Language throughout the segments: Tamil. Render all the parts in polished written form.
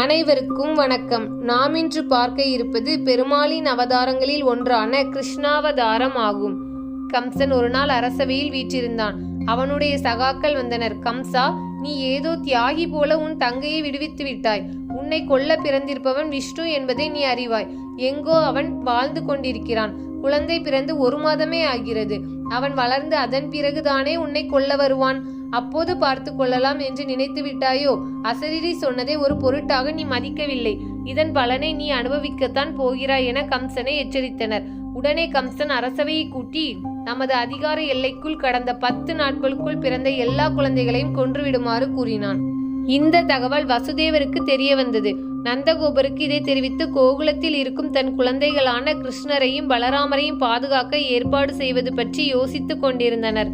அனைவருக்கும் வணக்கம். நாம் இன்று பார்க்க இருப்பது பெருமாளின் அவதாரங்களில் ஒன்றான கிருஷ்ணாவதாரம் ஆகும். கம்சன் ஒரு நாள் அரசவையில் வீற்றிருந்தான். அவனுடைய சகாக்கள் வந்தனர். கம்சா, நீ ஏதோ தியாகி போல உன் தங்கையை விடுவித்து விட்டாய். உன்னை கொல்ல பிறந்திருப்பவன் விஷ்ணு என்பதை நீ அறிவாய். எங்கோ அவன் வாழ்ந்து கொண்டிருக்கிறான். குழந்தை பிறந்து 1 மாதமே ஆகிறது. அவன் வளர்ந்து அதன் பிறகுதானே உன்னை கொல்ல வருவான். அப்போது பார்த்து கொள்ளலாம் என்று நினைத்து விட்டாயோ? அசரீரி சொன்னதை ஒரு பொருட்டாக நீ மதிக்கவில்லை. இதன் பலனை நீ அனுபவிக்கத்தான் போகிறாய் என கம்சனை எச்சரித்தனர். உடனே கம்சன் அரசவையை கூட்டி நமது அதிகார எல்லைக்குள் கடந்த 10 நாட்களுக்குள் பிறந்த எல்லா குழந்தைகளையும் கொன்றுவிடுமாறு கூறினான். இந்த தகவல் வசுதேவருக்கு தெரிய வந்தது. நந்தகோபருக்கு இதை தெரிவித்து கோகுலத்தில் இருக்கும் தன் குழந்தைகளான கிருஷ்ணரையும் பலராமரையும் பாதுகாக்க ஏற்பாடு செய்வது பற்றி யோசித்துக் கொண்டிருந்தனர்.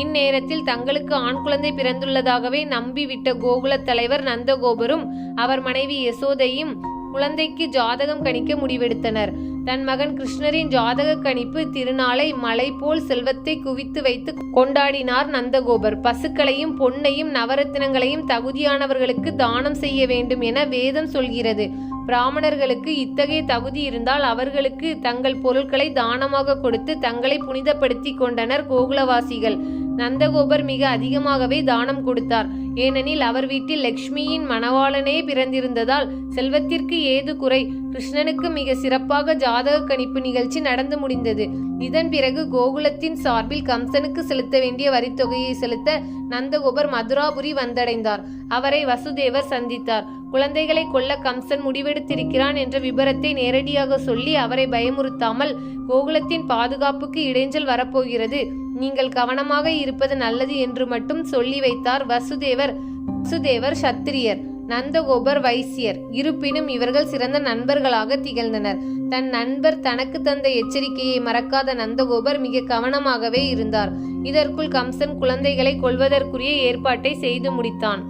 இந்நேரத்தில் தங்களுக்கு ஆண் குழந்தை பிறந்துள்ளதாகவே நம்பிவிட்ட கோகுல தலைவர் நந்தகோபரும் அவர் மனைவி யசோதையும் குழந்தைக்கு ஜாதகம் கணிக்க முடிவெடுத்தனர். தன் மகன் கிருஷ்ணரின் ஜாதக கணிப்பு திருநாளை மலை போல் செல்வத்தை குவித்து வைத்து கொண்டாடினார் நந்தகோபர். பசுக்களையும் பொன்னையும் நவரத்தினங்களையும் தகுதியானவர்களுக்கு தானம் செய்ய வேண்டும் என வேதம் சொல்கிறது. பிராமணர்களுக்கு இத்தகைய தகுதி இருந்தால் அவர்களுக்கு தங்கள் பொருட்களை தானமாக கொடுத்து தங்களை புனிதப்படுத்தி கொண்டனர் கோகுலவாசிகள். நந்தகோபர் மிக அதிகமாகவே தானம் கொடுத்தார். ஏனெனில் அவர் வீட்டில் லட்சுமியின் மணவாளனே பிறந்திருந்ததால் செல்வத்திற்கு ஏது குறை. கிருஷ்ணனுக்கு மிக சிறப்பாக ஜாதக கணிப்பு நிகழ்ச்சி நடந்து முடிந்தது. இதன் பிறகு கோகுலத்தின் சார்பில் கம்சனுக்கு செலுத்த வேண்டிய வரித்தொகையை செலுத்த நந்தகோபர் மதுராபுரி வந்தடைந்தார். அவரை வசுதேவர் சந்தித்தார். குழந்தைகளை கொல்ல கம்சன் முடிவெடுத்திருக்கிறான் என்ற விபரத்தை நேரடியாக சொல்லி அவரை பயமுறுத்தாமல், கோகுலத்தின் பாதுகாப்புக்கு இடைஞ்சல் வரப்போகிறது, நீங்கள் கவனமாக இருப்பது நல்லது என்று மட்டும் சொல்லி வைத்தார் வசுதேவர். வசுதேவர் சத்திரியர், நந்தகோபர் வைசியர். இருப்பினும் இவர்கள் சிறந்த நண்பர்களாக திகழ்ந்தனர். தன் நண்பர் தனக்கு தந்த எச்சரிக்கையை மறக்காத நந்தகோபர் மிக கவனமாகவே இருந்தார். இதற்குள் கம்சன் குழந்தைகளை கொல்வதற்குரிய ஏற்பாட்டை செய்து முடித்தான்.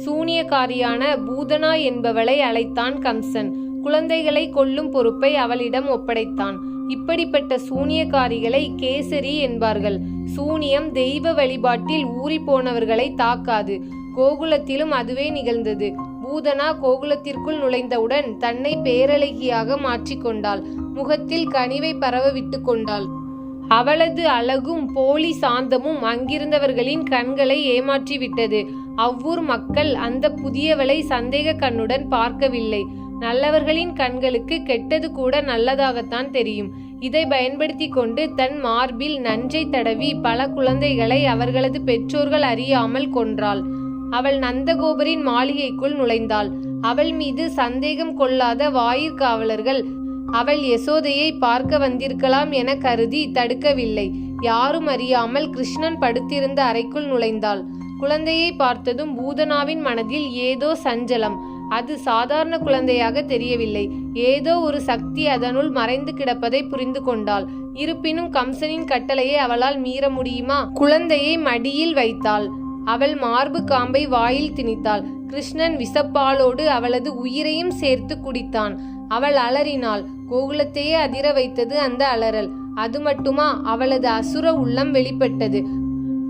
சூனியக்காரியான பூதனா என்பவளை அழைத்தான் கம்சன். குழந்தைகளை கொல்லும் பொறுப்பை அவளிடம் ஒப்படைத்தான். இப்படிப்பட்ட சூனியக்காரிகளை கேசரி என்பார்கள். சூனியம் தெய்வ வழிபாட்டில் ஊறி போனவர்களை தாக்காது. கோகுலத்திலும் அதுவே நிகழ்ந்தது. பூதனா கோகுலத்திற்குள் நுழைந்தவுடன் தன்னை பேரழகியாக மாற்றிக்கொண்டாள். முகத்தில் கனிவை பரவ விட்டு கொண்டாள். அவளது அழகும் போலி சாந்தமும் அங்கிருந்தவர்களின் கண்களை ஏமாற்றிவிட்டது. அவ்வூர் மக்கள் அந்த புதியவளை சந்தேக கண்ணுடன் பார்க்கவில்லை. நல்லவர்களின் கண்களுக்கு கெட்டது கூட நல்லதாகத்தான் தெரியும். இதை பயன்படுத்தி கொண்டு தன் மார்பில் நஞ்சை தடவி பல குழந்தைகளை அவர்களது பெற்றோர்கள் அறியாமல் கொன்றாள். அவள் நந்தகோபரின் மாளிகைக்குள் நுழைந்தாள். அவள் மீது சந்தேகம் கொள்ளாத வாயிற்காவலர்கள் அவள் யசோதையை பார்க்க வந்திருக்கலாம் என கருதி தடுக்கவில்லை. யாரும் அறியாமல் கிருஷ்ணன் படுத்திருந்த அறைக்குள் நுழைந்தாள். குழந்தையை பார்த்ததும் பூதனாவின் மனதில் ஏதோ சஞ்சலம். அது சாதாரண குழந்தையாக தெரியவில்லை. ஏதோ ஒரு சக்தி அதனுள் மறைந்து கிடப்பதை புரிந்து கொண்டாள். இருப்பினும் கம்சனின் கட்டளையை அவளால் மீற முடியுமா? குழந்தையை மடியில் வைத்தாள். அவள் மார்பு காம்பை வாயில் திணித்தாள். கிருஷ்ணன் விசப்பாலோடு அவளது உயிரையும் சேர்த்து குடித்தான். அவள் அலறினாள். கோகுலத்தையே அதிர வைத்தது அந்த அலறல். அது மட்டுமா, அவளது அசுர உள்ளம் வெளிப்பட்டது.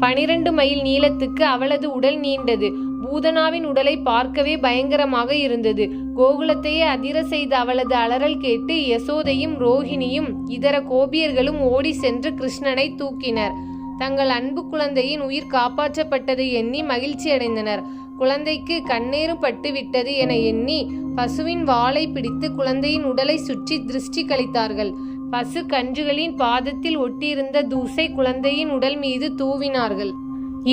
12 மைல் நீளத்துக்கு அவளது உடல் நீண்டது. பூதனாவின் உடலை பார்க்கவே பயங்கரமாக இருந்தது. கோகுலத்தையே அதிர செய்த அவளது அலறல் கேட்டு யசோதையும் ரோஹிணியும் இதர கோபியர்களும் ஓடி சென்று கிருஷ்ணனை தூக்கினர். தங்கள் அன்பு குழந்தையின் உயிர் காப்பாற்றப்பட்டதை எண்ணி மகிழ்ச்சி அடைந்தனர். குழந்தைக்கு கண்ணேறு பட்டு விட்டது என எண்ணி பசுவின் வாளை பிடித்து குழந்தையின் உடலை சுற்றி திருஷ்டி கழித்தார்கள். பசு கன்றுகளின் பாதத்தில் ஒட்டியிருந்த தூசை குழந்தையின் உடல் மீது தூவினார்கள்.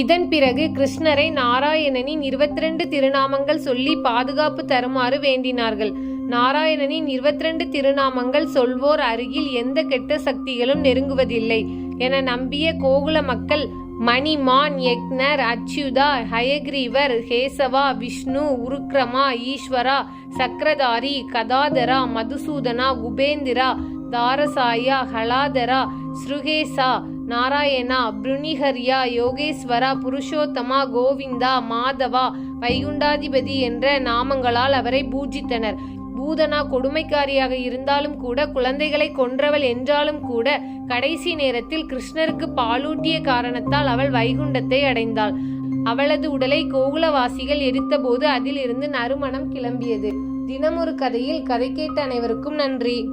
இதன் பிறகு கிருஷ்ணரை நாராயணனின் 22 திருநாமங்கள் சொல்லி பாதுகாப்பு தருமாறு வேண்டினார்கள். நாராயணனின் 22 திருநாமங்கள் சொல்வோர் அருகில் எந்த கெட்ட சக்திகளும் நெருங்குவதில்லை என நம்பிய கோகுல மக்கள் மணிமான், யக்னர், அச்சுதா, ஹயக்ரீவர், கேசவா, விஷ்ணு, உருக்ரமா, ஈஸ்வரா, சக்கரதாரி, கதாதரா, மதுசூதனா, குபேந்திரா, தாரசாயா, ஹலாதரா, ஸ்ருகேசா, நாராயணா, பிருணிஹர்யா, யோகேஸ்வரா, புருஷோத்தமா, கோவிந்தா, மாதவா, வைகுண்டாதிபதி என்ற நாமங்களால் அவரை பூஜித்தனர். பூதனா கொடுமைக்காரியாக இருந்தாலும் கூட, குழந்தைகளை கொன்றவள் என்றாலும் கூட, கடைசி நேரத்தில் கிருஷ்ணருக்கு பாலூட்டிய காரணத்தால் அவள் வைகுண்டத்தை அடைந்தாள். அவளது உடலை கோகுலவாசிகள் எரித்தபோது அதிலிருந்து நறுமணம் கிளம்பியது. தினமொரு கதையில் கதை கேட்ட அனைவருக்கும் நன்றி.